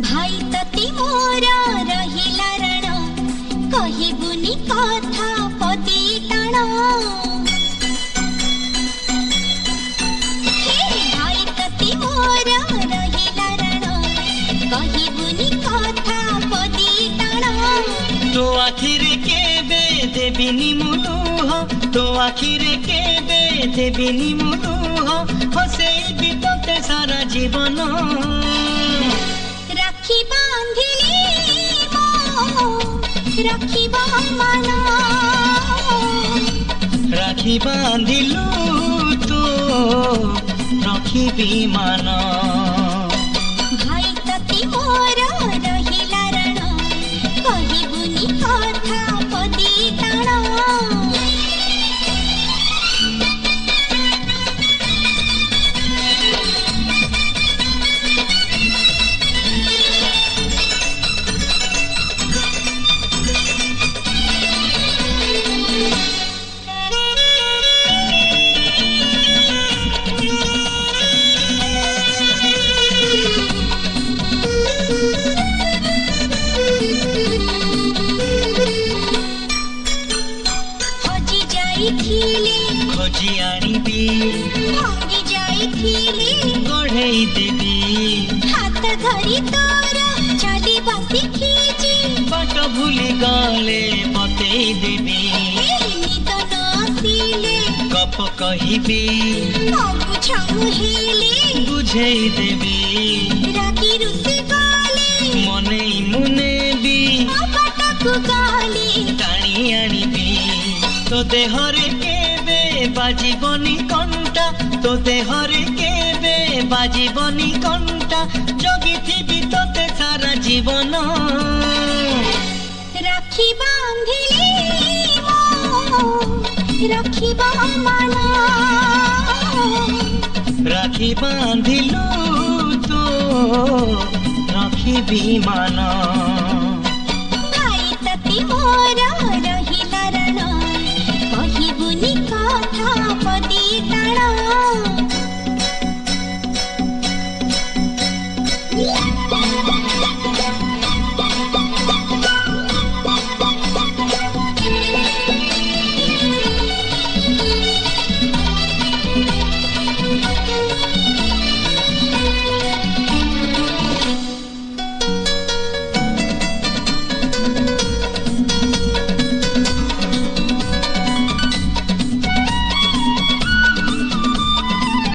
भाई तती मोरा रहिला रण कहिबुनी कथा पति टाण भाई तती मोरा रहिला रण कहिबुनी कथा पति टाण तो आखिरे केबे देबिनी मुलुह तो आखिरे केबे देबिनी मुलुह हसेबी तोते सारा जीवन राखी बांधिली राखी मन राखी बांधिलु तो रखिबी मान भाई तती मोरा रहिला रण कहिबुनी कथा पति टाण खोजी आनिबी भांगी जाइथिली गढ़ेई देबी हाथ धरी तोर चली बासी खींची बाट भूली गले बतेई देबी निद नसिले गप कहिबी बुझाऊ हेले बुझेई देबी रागी रुसी गले मनेई मुनेबी बाटकु गले टाणी आनिबी तो देहरे केबे बाजीबनी कंटा तो देहरे केबे बाजीबनी कंटा जगिथिबी तोते सारा जीवन राखी बांधिली राखी मन राखी बांधिलु तो रखिबी मान।